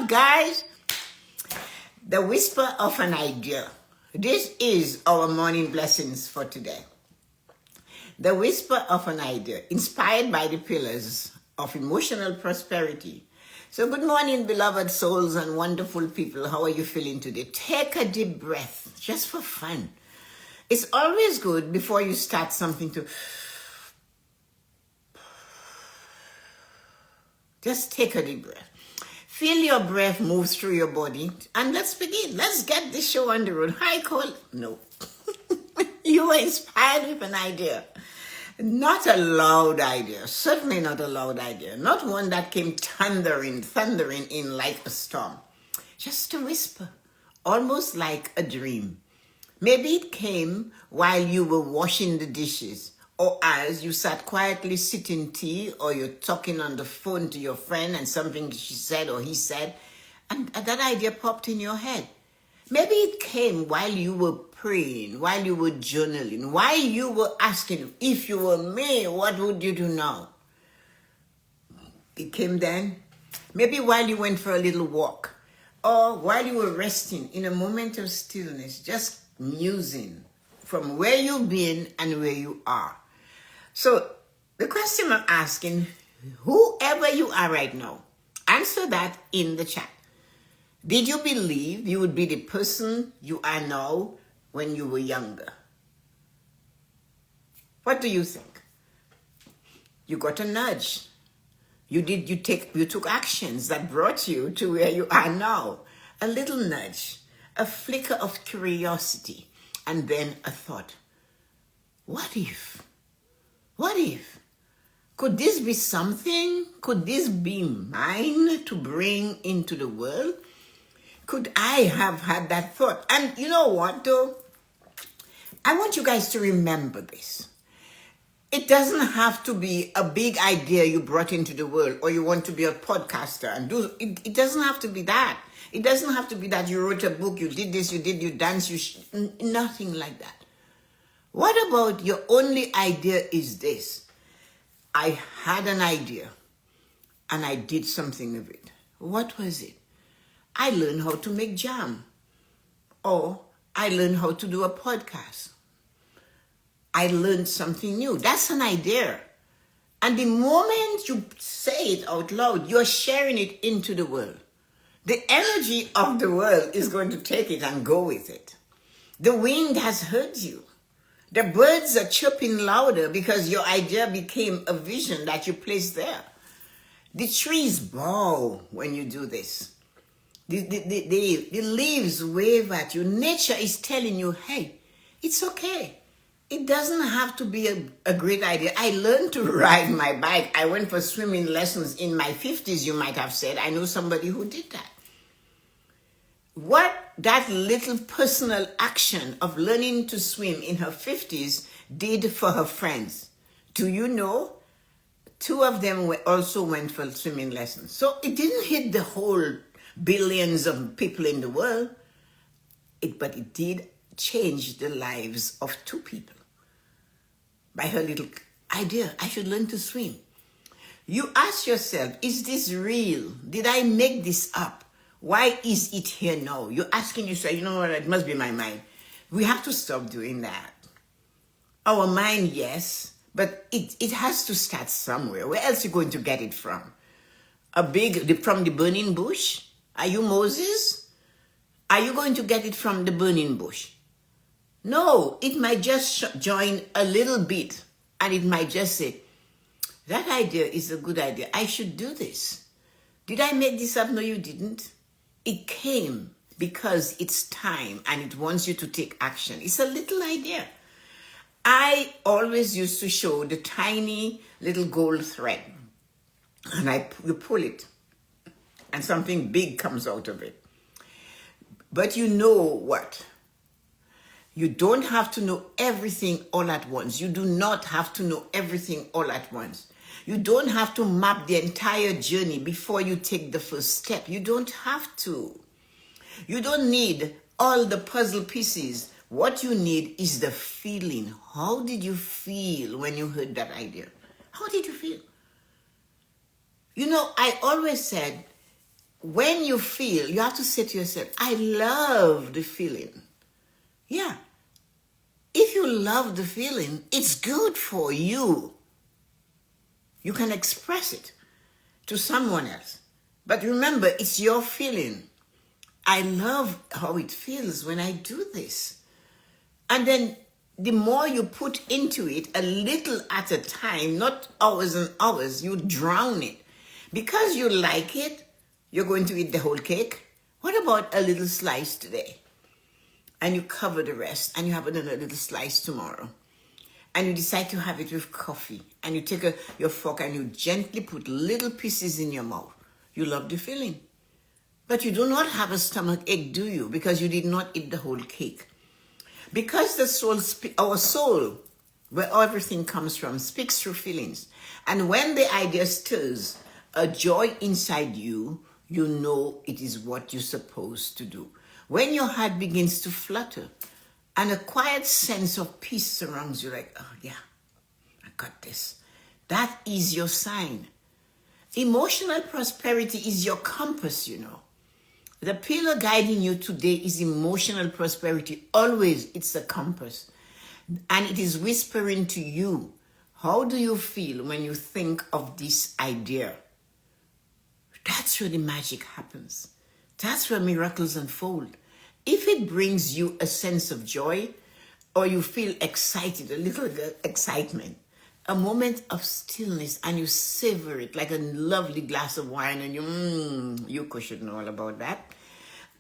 guys? The whisper of an idea. This is our morning blessings for today. The whisper of an idea, inspired by the pillars of emotional prosperity. So good morning, beloved souls and wonderful people. How are you feeling today? Take a deep breath, just for fun. It's always good before you start something to just take a deep breath. Feel your breath move through your body, and let's begin. Let's get this show on the road. Hi, Cole. No. You were inspired with an idea. Not a loud idea. Certainly not a loud idea. Not one that came thundering in like a storm. Just a whisper, almost like a dream. Maybe it came while you were washing the dishes, or as you sat quietly sipping tea, or you're talking on the phone to your friend and something she said or he said, and that idea popped in your head. Maybe it came while you were praying, while you were journaling, while you were asking, if you were me, what would you do now? It came then. Maybe while you went for a little walk, or while you were resting in a moment of stillness, just musing from where you've been and where you are. So the question I'm asking, whoever you are right now, answer that in the chat. Did you believe you would be the person you are now when you were younger? What do you think? You got a nudge. You took actions that brought you to where you are now. A little nudge, a flicker of curiosity, and then a thought. What if? What if? Could this be something? Could this be mine to bring into the world? Could I have had that thought? And you know what, though? I want you guys to remember this. It doesn't have to be a big idea you brought into the world, or you want to be a podcaster and do it. It doesn't have to be that. It doesn't have to be that you wrote a book, you did this, you danced, nothing like that. What about your only idea is this? I had an idea and I did something with it. What was it? I learned how to make jam, or I learned how to do a podcast. I learned something new. That's an idea. And the moment you say it out loud, you're sharing it into the world. The energy of the world is going to take it and go with it. The wind has heard you. The birds are chirping louder because your idea became a vision that you placed there. The trees bow when you do this. The leaves wave at you. Nature is telling you, hey, it's okay. It doesn't have to be a great idea. I learned to ride my bike. I went for swimming lessons in my 50s, you might have said. I know somebody who did that. What that little personal action of learning to swim in her 50s did for her friends. Do you know? 2 of them also went for swimming lessons. So it didn't hit the whole billions of people in the world, but it did change the lives of 2 people. By her little idea, I should learn to swim. You ask yourself, is this real? Did I make this up? Why is it here now? You're asking yourself, you know what, it must be my mind. We have to stop doing that. Our mind, yes, but it has to start somewhere. Where else are you going to get it from? From the burning bush? Are you Moses? Are you going to get it from the burning bush? No, it might just join a little bit, and it might just say, that idea is a good idea. I should do this. Did I make this up? No, you didn't. It came because it's time and it wants you to take action. It's a little idea. I always used to show the tiny little gold thread, and you pull it and something big comes out of it. But you know what? You don't have to know everything all at once. You do not have to know everything all at once. You don't have to map the entire journey before you take the first step. You don't have to. You don't need all the puzzle pieces. What you need is the feeling. How did you feel when you heard that idea? How did you feel? You know, I always said, when you feel, you have to say to yourself, I love the feeling. Yeah. If you love the feeling, it's good for you. You can express it to someone else. But remember, it's your feeling. I love how it feels when I do this. And then the more you put into it, a little at a time, not hours and hours, you drown it. Because you like it, you're going to eat the whole cake. What about a little slice today? And you cover the rest, and you have another little slice tomorrow. And you decide to have it with coffee. And you take your fork and you gently put little pieces in your mouth. You love the feeling. But you do not have a stomach ache, do you? Because you did not eat the whole cake. Because the soul, our soul, where everything comes from, speaks through feelings. And when the idea stirs a joy inside you, you know it is what you're supposed to do. When your heart begins to flutter and a quiet sense of peace surrounds you, like, oh yeah, I got this. That is your sign. Emotional prosperity is your compass, you know. The pillar guiding you today is emotional prosperity. Always, it's a compass. And it is whispering to you, how do you feel when you think of this idea? That's where the magic happens. That's where miracles unfold. If it brings you a sense of joy, or you feel excited, a little excitement, a moment of stillness, and you savor it like a lovely glass of wine, and you should know all about that.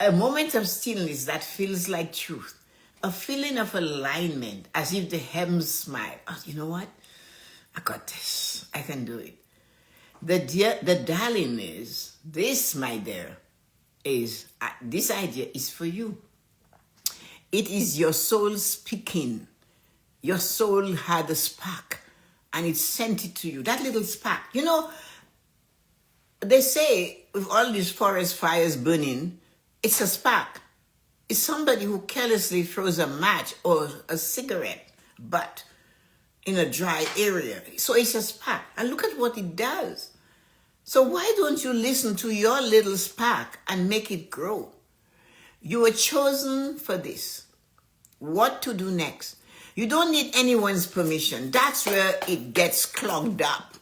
A moment of stillness that feels like truth. A feeling of alignment, as if the heavens smile. Oh, you know what? I got this. I can do it. The darling is, this, my dear, is, this idea is for you. It is your soul speaking. Your soul had a spark, and it sent it to you. That little spark. You know, they say with all these forest fires burning, it's a spark. It's somebody who carelessly throws a match or a cigarette butt in a dry area. So it's a spark. And look at what it does. So why don't you listen to your little spark and make it grow? You were chosen for this. What to do next? You don't need anyone's permission. That's where it gets clogged up.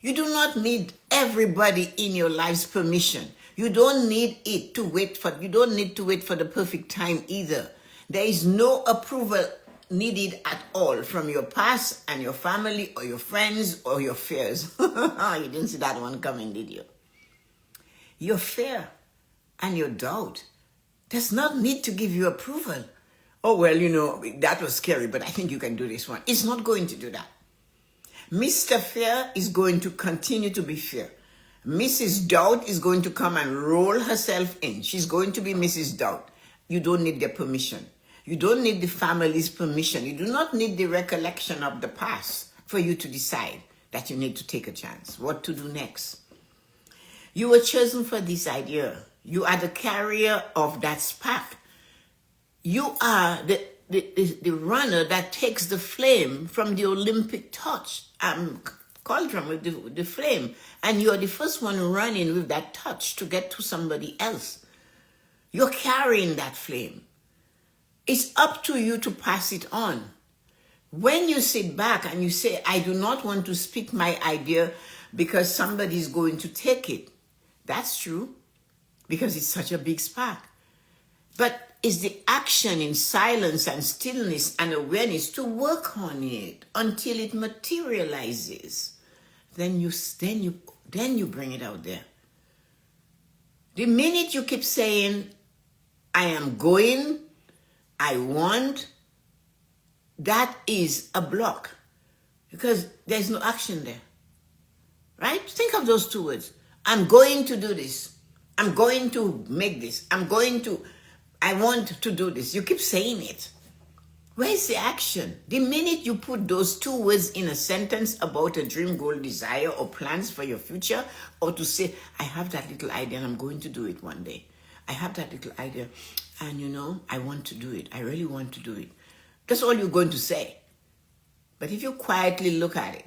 You do not need everybody in your life's permission. You don't need to wait for the perfect time either. There is no approval needed at all from your past and your family or your friends or your fears. You didn't see that one coming, did you? Your fear and your doubt does not need to give you approval. Oh, well, you know, that was scary, but I think you can do this one. It's not going to do that. Mr. Fear is going to continue to be fear. Mrs. Doubt is going to come and roll herself in. She's going to be Mrs. Doubt. You don't need their permission. You don't need the family's permission. You do not need the recollection of the past for you to decide that you need to take a chance. What to do next? You were chosen for this idea. You are the carrier of that spark. You are the runner that takes the flame from the Olympic torch, cauldron with the flame. And you're the first one running with that torch to get to somebody else. You're carrying that flame. It's up to you to pass it on. When you sit back and you say, I do not want to speak my idea because somebody is going to take it. That's true, because it's such a big spark. But it's the action in silence and stillness and awareness to work on it until it materializes. Then you bring it out there. The minute you keep saying, I am going, I want, that is a block, because there's no action there. Right? Think of those two words. I'm going to do this. I'm going to make this. I want to do this. You keep saying it. Where's the action? The minute you put those two words in a sentence about a dream, goal, desire, or plans for your future, or to say, I have that little idea and I'm going to do it one day. I have that little idea and I want to do it. I really want to do it. That's all you're going to say. But if you quietly look at it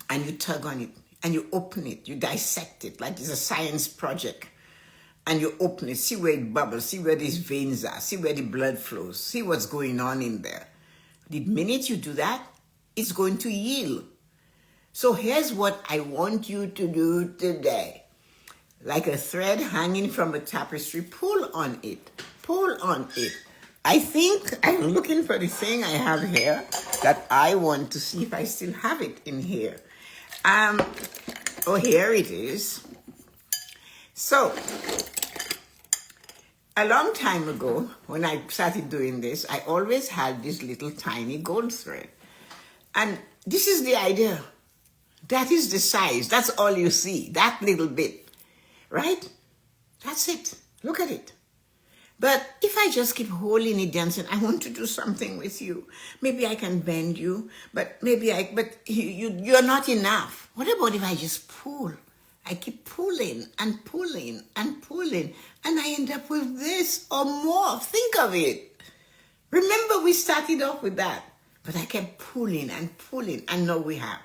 and you tug on it and you open it, you dissect it like it's a science project, and you open it, see where it bubbles, see where these veins are, see where the blood flows, see what's going on in there. The minute you do that, it's going to heal. So here's what I want you to do today. Like a thread hanging from a tapestry, pull on it. Pull on it. I think I'm looking for the thing I have here that I want to see if I still have it in here. Oh, here it is. So, a long time ago, when I started doing this, I always had this little tiny gold thread. And this is the idea. That is the size. That's all you see. That little bit. Right? That's it. Look at it. But if I just keep holding it down, saying, I want to do something with you. Maybe I can bend you, but you're not enough. What about if I just pull? I keep pulling and pulling and pulling, and I end up with this or more. Think of it. Remember, we started off with that, but I kept pulling and pulling, and now we have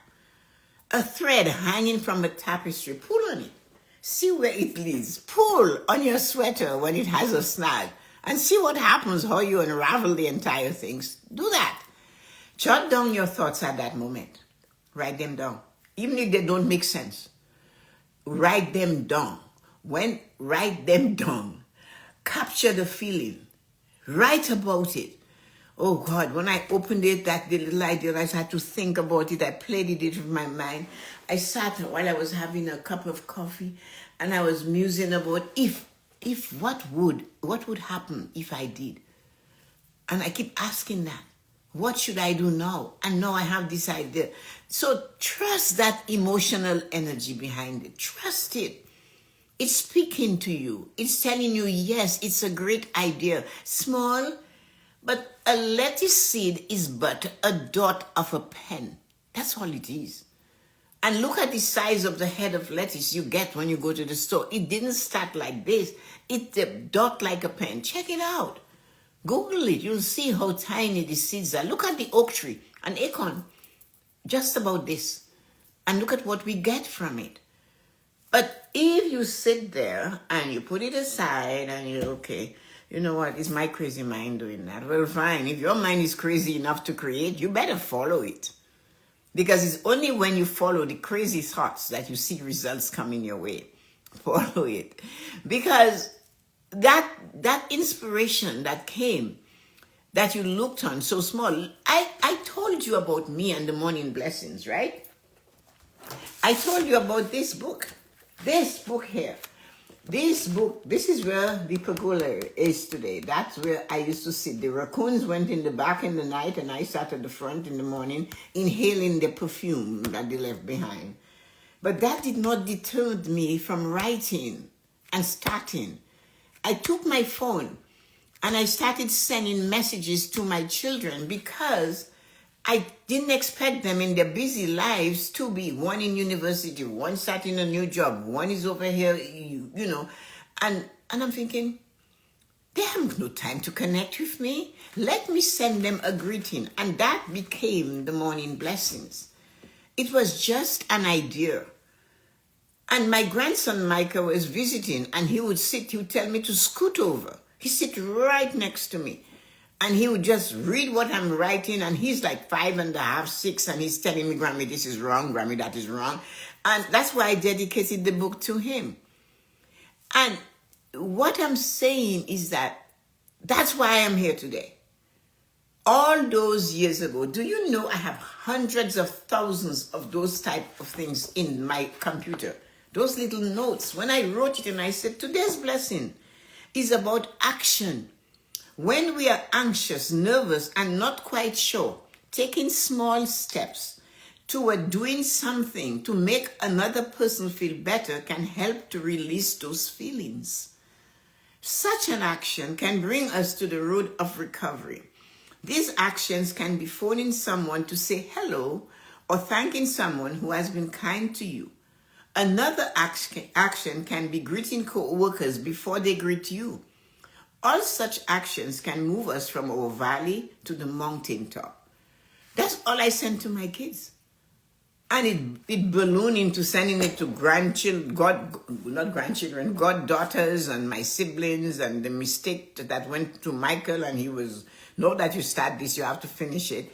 a thread hanging from a tapestry. Pull on it. See where it leads. Pull on your sweater when it has a snag and see what happens, how you unravel the entire thing. Do that. Jot down your thoughts at that moment. Write them down. Even if they don't make sense. Write them down. Write them down. Capture the feeling. Write about it. Oh God, when I opened it, that little idea, I had to think about it. I played it with my mind. I sat while I was having a cup of coffee and I was musing about what would happen if I did. And I keep asking that. What should I do now? And now I have this idea. So trust that emotional energy behind it. Trust it. It's speaking to you. It's telling you, yes, it's a great idea. Small, but a lettuce seed is but a dot of a pen. That's all it is. And look at the size of the head of lettuce you get when you go to the store. It didn't start like this. It's a dot like a pen. Check it out. Google it. You'll see how tiny the seeds are. Look at the oak tree, an acorn, just about this. And look at what we get from it. But if you sit there and you put it aside and you're okay, you know what? Is my crazy mind doing that? Well, fine. If your mind is crazy enough to create, you better follow it. Because it's only when you follow the crazy thoughts that you see results coming your way. Follow it. Because that inspiration that came, that you looked on so small, I told you about me and the morning blessings, right? I told you about this book here. This book, this is where the pergola is today. That's where I used to sit. The raccoons went in the back in the night and I sat at the front in the morning inhaling the perfume that they left behind. But that did not deter me from writing and starting. I took my phone and I started sending messages to my children because I didn't expect them in their busy lives to be one in university, one starting a new job, one is over here, you know. And I'm thinking, they have no time to connect with me. Let me send them a greeting. And that became the morning blessings. It was just an idea. And my grandson Michael was visiting and he would tell me to scoot over. He'd sit right next to me. And he would just read what I'm writing, and he's like 5.5, 6, and he's telling me, Grammy, this is wrong, Grammy, that is wrong. And that's why I dedicated the book to him. And what I'm saying is that's why I'm here today. All those years ago, do you know I have hundreds of thousands of those type of things in my computer? Those little notes. When I wrote it and I said, today's blessing is about action. When we are anxious, nervous, and not quite sure, taking small steps toward doing something to make another person feel better can help to release those feelings. Such an action can bring us to the road of recovery. These actions can be phoning someone to say hello or thanking someone who has been kind to you. Another action can be greeting co-workers before they greet you. All such actions can move us from our valley to the mountaintop. That's all I send to my kids. And it ballooned into sending it to grandchildren, not grandchildren, goddaughters and my siblings, and the mistake that went to Michael, and he was, know that you start this, you have to finish it.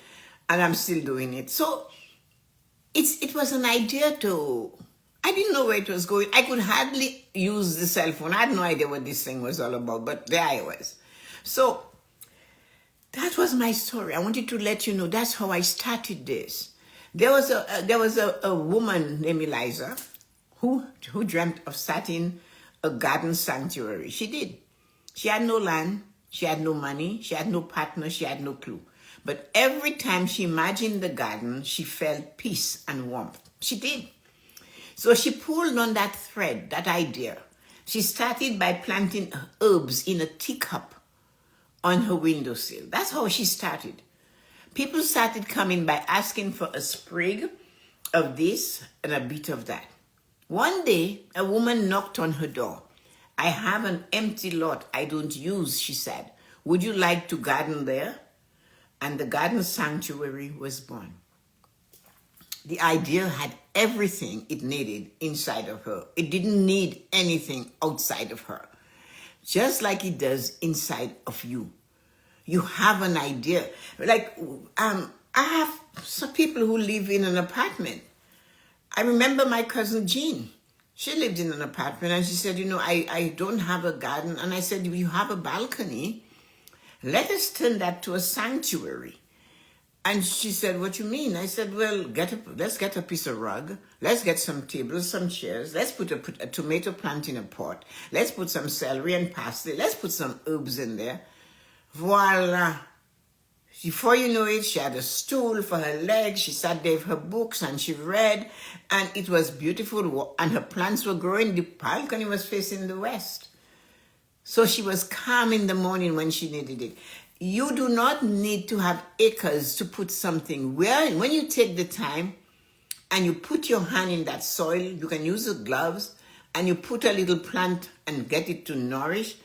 And I'm still doing it. So it was an idea I didn't know where it was going. I could hardly use the cell phone. I had no idea what this thing was all about, but there I was. So that was my story. I wanted to let you know that's how I started this. There was a woman named Eliza who dreamt of starting a garden sanctuary. She did. She had no land, she had no money, she had no partner, she had no clue. But every time she imagined the garden, she felt peace and warmth. She did. So she pulled on that thread, that idea. She started by planting herbs in a teacup on her windowsill. That's how she started. People started coming by asking for a sprig of this and a bit of that. One day, a woman knocked on her door. I have an empty lot I don't use, she said. Would you like to garden there? And the garden sanctuary was born. The idea had everything it needed inside of her. It didn't need anything outside of her. Just like it does inside of you. You have an idea. Like, I have some people who live in an apartment. I remember my cousin Jean. She lived in an apartment and she said, I don't have a garden. And I said, you have a balcony. Let us turn that to a sanctuary. And she said, what you mean? I said, well, let's get a piece of rug. Let's get some tables, some chairs. Let's put a tomato plant in a pot. Let's put some celery and parsley. Let's put some herbs in there. Voila. Before you know it, she had a stool for her legs. She sat there with her books and she read. And it was beautiful. And her plants were growing. The balcony was facing the west. So she was calm in the morning when she needed it. You do not need to have acres to put something. When you take the time and you put your hand in that soil, you can use the gloves, and you put a little plant and get it to nourish,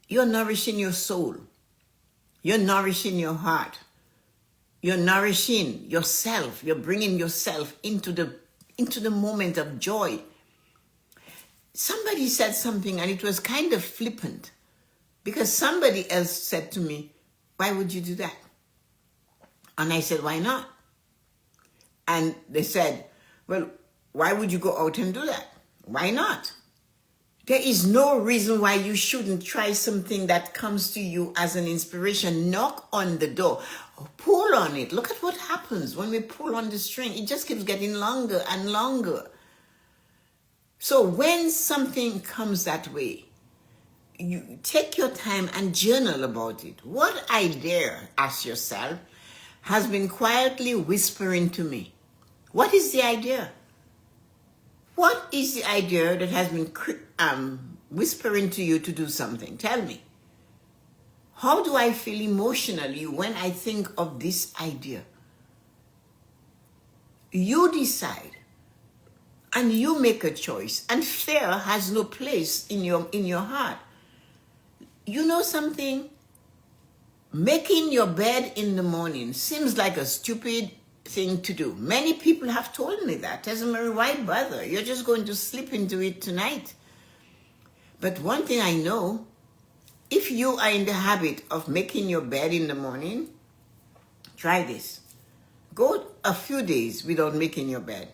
you're nourishing your soul. You're nourishing your heart. You're nourishing yourself. You're bringing yourself into the moment of joy. Somebody said something and it was kind of flippant because somebody else said to me, why would you do that? And I said, why not? And they said, well, why would you go out and do that? Why not? There is no reason why you shouldn't try something that comes to you as an inspiration. Knock on the door. Pull on it. Look at what happens when we pull on the string. It just keeps getting longer and longer. So when something comes that way, you take your time and journal about it. What idea, ask yourself, has been quietly whispering to me? What is the idea? What is the idea that has been whispering to you to do something? Tell me. How do I feel emotionally when I think of this idea? You decide and you make a choice, and fear has no place in your heart. You know something? Making your bed in the morning seems like a stupid thing to do. Many people have told me that. Tessa-Marie, why bother? You're just going to slip into it tonight. But one thing I know, if you are in the habit of making your bed in the morning, try this. Go a few days without making your bed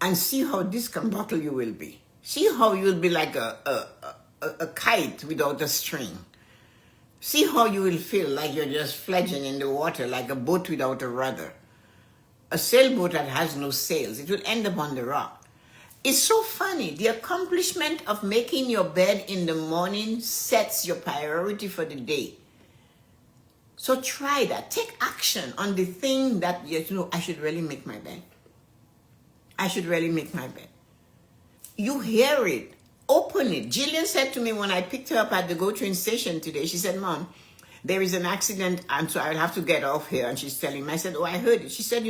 and see how discombobulated you will be. See how you'll be like a kite without a string. See how you will feel like you're just fledging in the water, like a boat without a rudder. A sailboat that has no sails. It will end up on the rock. It's so funny. The accomplishment of making your bed in the morning sets your priority for the day. So try that. Take action on the thing that, I should really make my bed. I should really make my bed. You hear it. Open it. Jillian said to me when I picked her up at the GO train station today, she said, Mom, there is an accident and so I'll have to get off here. And she's telling me, I said, oh, I heard it. She said,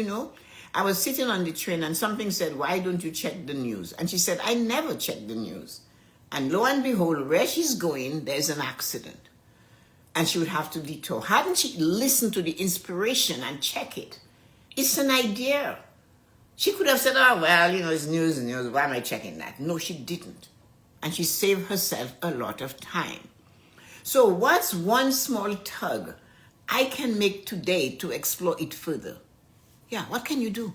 I was sitting on the train and something said, why don't you check the news? And she said, I never check the news. And lo and behold, where she's going, there's an accident. And she would have to detour. Hadn't she listened to the inspiration and check it? It's an idea. She could have said, oh, well, it's news, why am I checking that? No, she didn't. And she saved herself a lot of time. So what's one small tug I can make today to explore it further? Yeah, what can you do?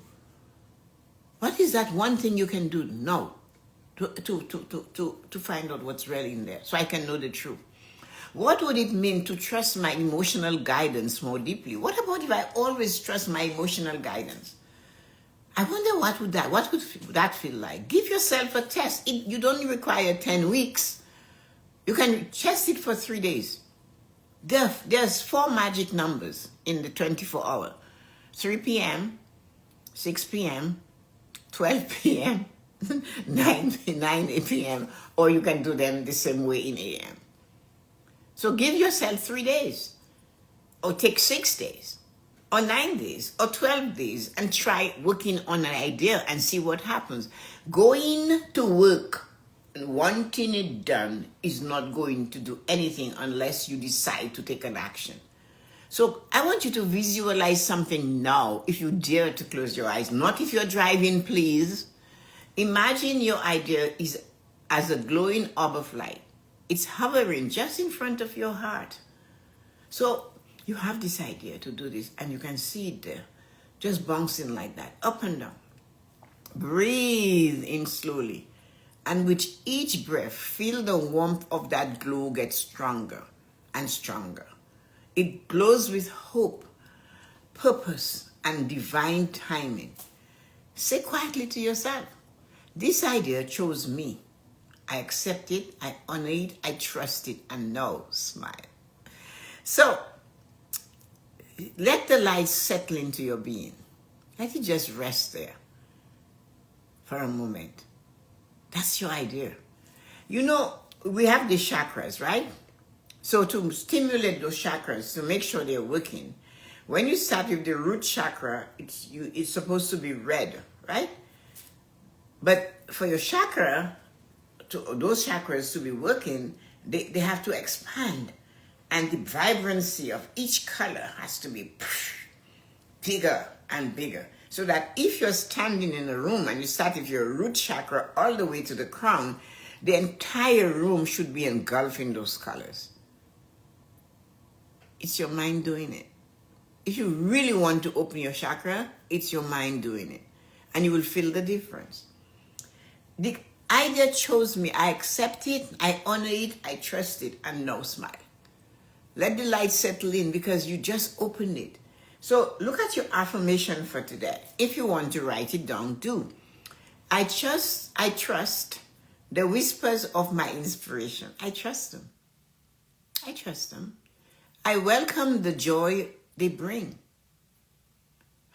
What is that one thing you can do now to find out what's really in there so I can know the truth? What would it mean to trust my emotional guidance more deeply? What about if I always trust my emotional guidance? I wonder what would that feel like? Give yourself a test. You don't require 10 weeks. You can test it for 3 days. There's 4 magic numbers in the 24 hour. 3 p.m., 6 p.m., 12 p.m., 9 p.m., or you can do them the same way in a.m. So give yourself 3 days, or take 6 days, or 9 days, or 12 days, and try working on an idea and see what happens. Going to work and wanting it done is not going to do anything unless you decide to take an action. So I want you to visualize something now, if you dare to close your eyes. Not if you're driving, please. Imagine your idea is as a glowing orb of light. It's hovering just in front of your heart. So you have this idea to do this, and you can see it there, just bouncing like that, up and down. Breathe in slowly. And with each breath, feel the warmth of that glow get stronger and stronger. It glows with hope, purpose, and divine timing. Say quietly to yourself, this idea chose me. I accept it, I honor it, I trust it, and now smile. So, let the light settle into your being. Let it just rest there for a moment. That's your idea. We have the chakras, right? So to stimulate those chakras, to make sure they're working, when you start with the root chakra, it's supposed to be red, right? But for your chakra, those chakras to be working, they have to expand. And the vibrancy of each color has to be bigger and bigger. So that if you're standing in a room and you start with your root chakra all the way to the crown, the entire room should be engulfed in those colors. It's your mind doing it. If you really want to open your chakra, it's your mind doing it. And you will feel the difference. The idea chose me. I accept it, I honor it, I trust it, and now smile. Let the light settle in because you just opened it. So look at your affirmation for today. If you want to write it down, do. I trust the whispers of my inspiration. I trust them. I trust them. I welcome the joy they bring.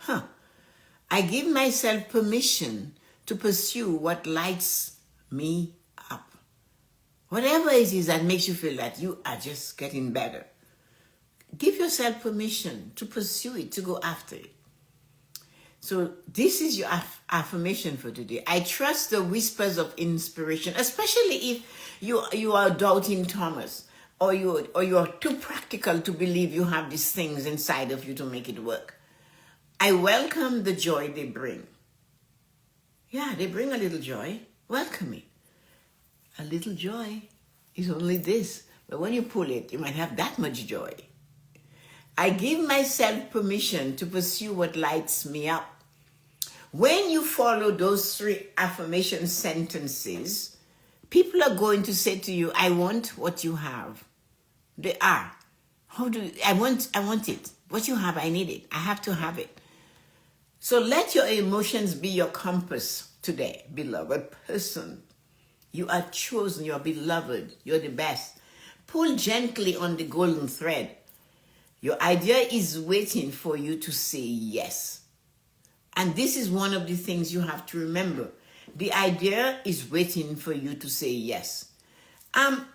I give myself permission to pursue what lights me up. Whatever it is that makes you feel that you are just getting better. Give yourself permission to pursue it, to go after it. So this is your affirmation for today. I trust the whispers of inspiration, especially if you are doubting Thomas, or you are too practical to believe you have these things inside of you to make it work. I welcome the joy they bring. Yeah, they bring a little joy. Welcome it. A little joy is only this, but when you pull it, you might have that much joy. I give myself permission to pursue what lights me up. When you follow those 3 affirmation sentences, people are going to say to you, I want what you have. They are. I want it. What you have, I need it. I have to have it. So let your emotions be your compass today, beloved person. You are chosen, you are beloved, you're the best. Pull gently on the golden thread. Your idea is waiting for you to say yes. And this is one of the things you have to remember. The idea is waiting for you to say yes. And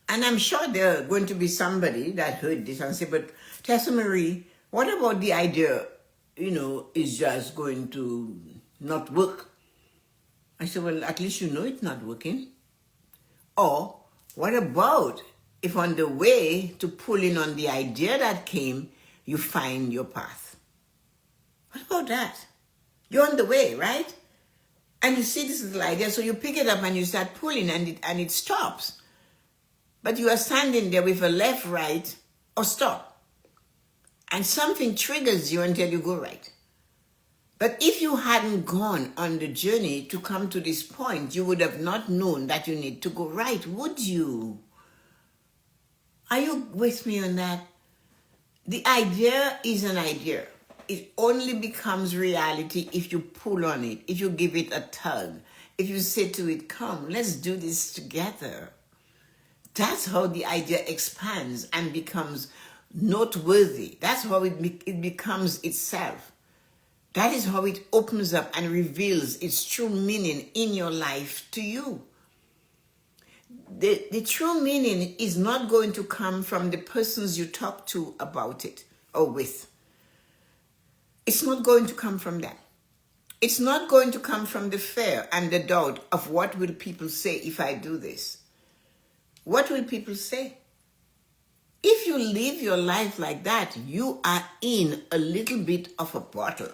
I'm sure there are going to be somebody that heard this and say, but Tessa-Marie, what about the idea, is just going to not work? I said, well, at least you know it's not working. Or what about if on the way to pulling on the idea that came, you find your path? What about that? You're on the way, right? And you see this little idea, so you pick it up and you start pulling, and it stops. But you are standing there with a left, right, or stop. And something triggers you until you go right. But if you hadn't gone on the journey to come to this point, you would have not known that you need to go right, would you? Are you with me on that? The idea is an idea. It only becomes reality if you pull on it, if you give it a tug, if you say to it, come, let's do this together. That's how the idea expands and becomes noteworthy. That's how it becomes itself. That is how it opens up and reveals its true meaning in your life to you. The true meaning is not going to come from the persons you talk to about it or with. It's not going to come from that. It's not going to come from the fear and the doubt of what will people say if I do this. What will people say? If you live your life like that, you are in a little bit of a bottle.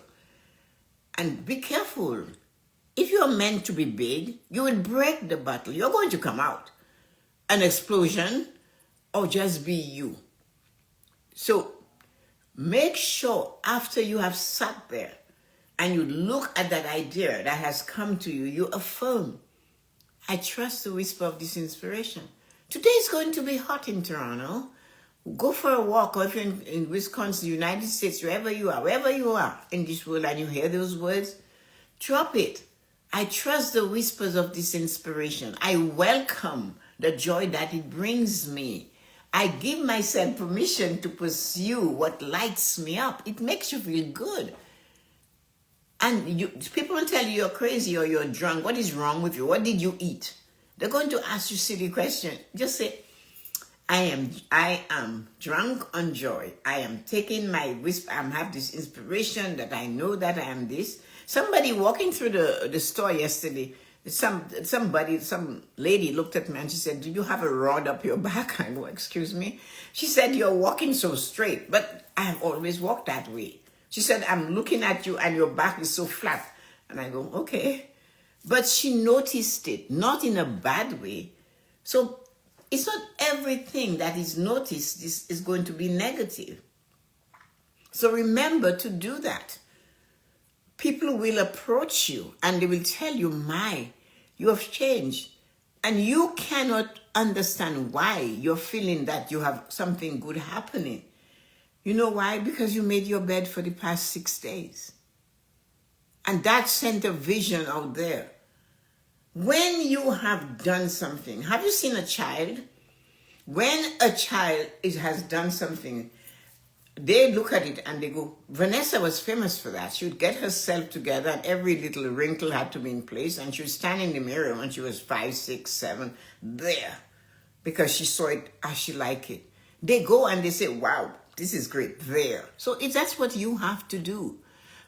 And be careful. If you're meant to be big, you will break the bottle. You're going to come out. An explosion or just be you. So make sure after you have sat there and you look at that idea that has come to you, you affirm, I trust the whisper of this inspiration. Today is going to be hot in Toronto. Go for a walk, or if you're in Wisconsin, United States, wherever you are in this world, and you hear those words, drop it. I trust the whispers of this inspiration. I welcome the joy that it brings me. I give myself permission to pursue what lights me up. It makes you feel good. And people will tell you you're crazy or you're drunk. What is wrong with you? What did you eat? They're going to ask you silly questions. Just say, I am drunk on joy. I am taking my whisper. I have this inspiration that I know that I am this. Somebody walking through the store yesterday, some lady looked at me and she said, do you have a rod up your back? I go, excuse me? She said, you're walking so straight, but I have always walked that way. She said, I'm looking at you and your back is so flat. And I go, okay. But she noticed it, not in a bad way. So it's not everything that is noticed is going to be negative. So remember to do that. People will approach you and they will tell you, you have changed. And you cannot understand why you're feeling that you have something good happening. You know why? Because you made your bed for the past 6 days. And that sent a vision out there. When you have done something, have you seen a child? When a child has done something, they look at it and they go, Vanessa was famous for that. She would get herself together and every little wrinkle had to be in place, and she would stand in the mirror when she was 5, 6, 7, there, because she saw it as she liked it. They go and they say, wow, this is great, there. So that's what you have to do.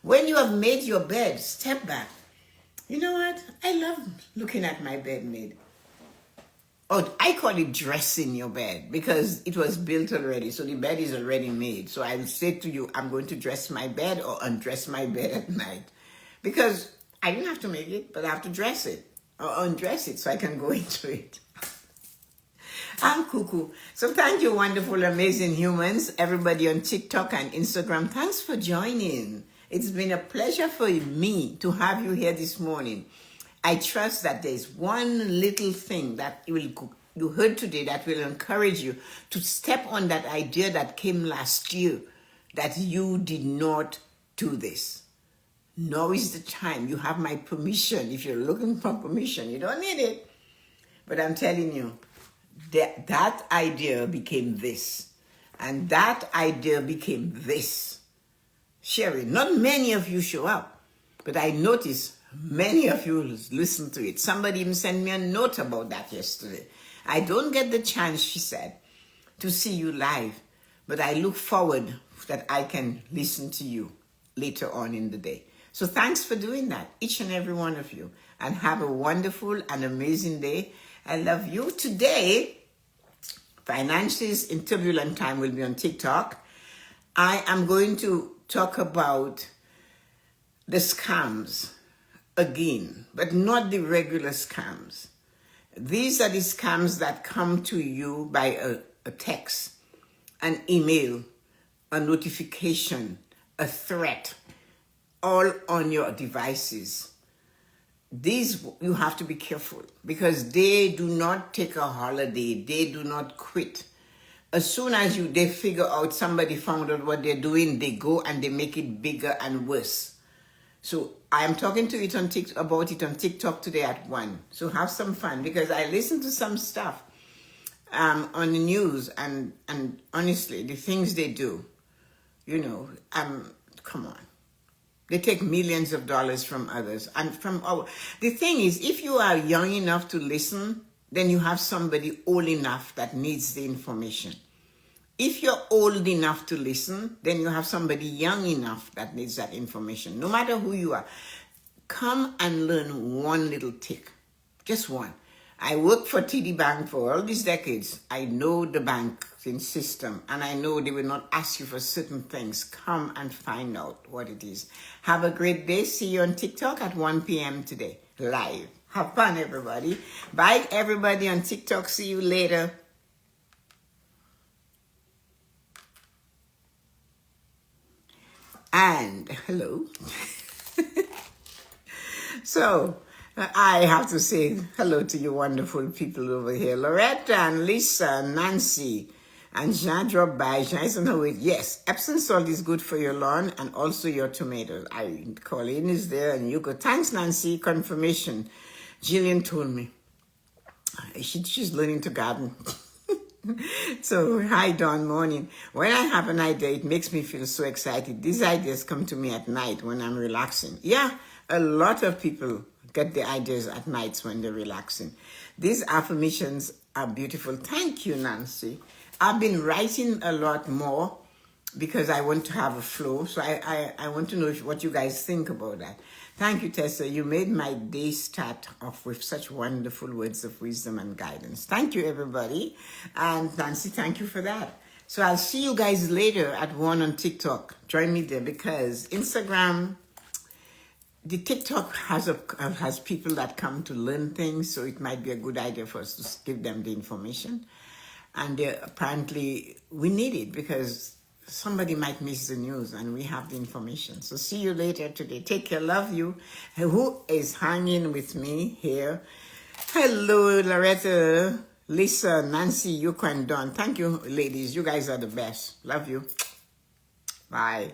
When you have made your bed, step back. You know what? I love looking at my bed made. Oh, I call it dressing your bed because it was built already. So the bed is already made. So I will say to you, I'm going to dress my bed or undress my bed at night. Because I didn't have to make it, but I have to dress it or undress it so I can go into it. I'm cuckoo. So thank you, wonderful, amazing humans, everybody on TikTok and Instagram. Thanks for joining. It's been a pleasure for me to have you here this morning. I trust that there's one little thing that you heard today that will encourage you to step on that idea that came last year, that you did not do this. Now is the time. You have my permission. If you're looking for permission, you don't need it. But I'm telling you, that idea became this. And that idea became this. Sherry, not many of you show up, but I noticed many of you listen to it. Somebody even sent me a note about that yesterday. I don't get the chance, she said, to see you live, but I look forward that I can listen to you later on in the day. So thanks for doing that, each and every one of you, and have a wonderful and amazing day. I love you. Today, Finances in Turbulent Time will be on TikTok. I am going to talk about the scams again, but not the regular scams. These are the scams that come to you by a text, an email, a notification, a threat, all on your devices. These, you have to be careful because they do not take a holiday. They do not quit. As soon as they figure out, somebody found out what they're doing, they go and they make it bigger and worse. So I am talking to it about it on TikTok today at 1. So have some fun because I listen to some stuff on the news and honestly, the things they do, come on. They take millions of dollars from others. And the thing is, if you are young enough to listen, then you have somebody old enough that needs the information. If you're old enough to listen, then you have somebody young enough that needs that information. No matter who you are, come and learn one little tick. Just one. I worked for TD Bank for all these decades. I know the banking system, and I know they will not ask you for certain things. Come and find out what it is. Have a great day. See you on TikTok at 1 p.m. today, live. Have fun, everybody. Bye, everybody on TikTok. See you later. And hello. So, I have to say hello to you wonderful people over here. Loretta and Lisa and Nancy and Jean dropped by. Jean is on her way. Yes, Epsom salt is good for your lawn and also your tomatoes. Colleen is there and you go. Thanks, Nancy. Confirmation. Jillian told me. She's learning to garden. So, hi, Dawn, morning. When I have an idea, it makes me feel so excited. These ideas come to me at night when I'm relaxing. Yeah, a lot of people get the ideas at nights when they're relaxing. These affirmations are beautiful. Thank you, Nancy. I've been writing a lot more because I want to have a flow. So I want to know what you guys think about that. Thank you, Tessa. You made my day start off with such wonderful words of wisdom and guidance. Thank you, everybody. And Nancy, thank you for that. So I'll see you guys later at 1 on TikTok. Join me there because Instagram, the TikTok has people that come to learn things. So it might be a good idea for us to give them the information. And apparently we need it because somebody might miss the news and we have the information. So see you later today. Take care. Love you. Who is hanging with me here? Hello, Loretta, Lisa, Nancy, Yuko, and Dawn. Thank you, ladies. You guys are the best. Love you. Bye.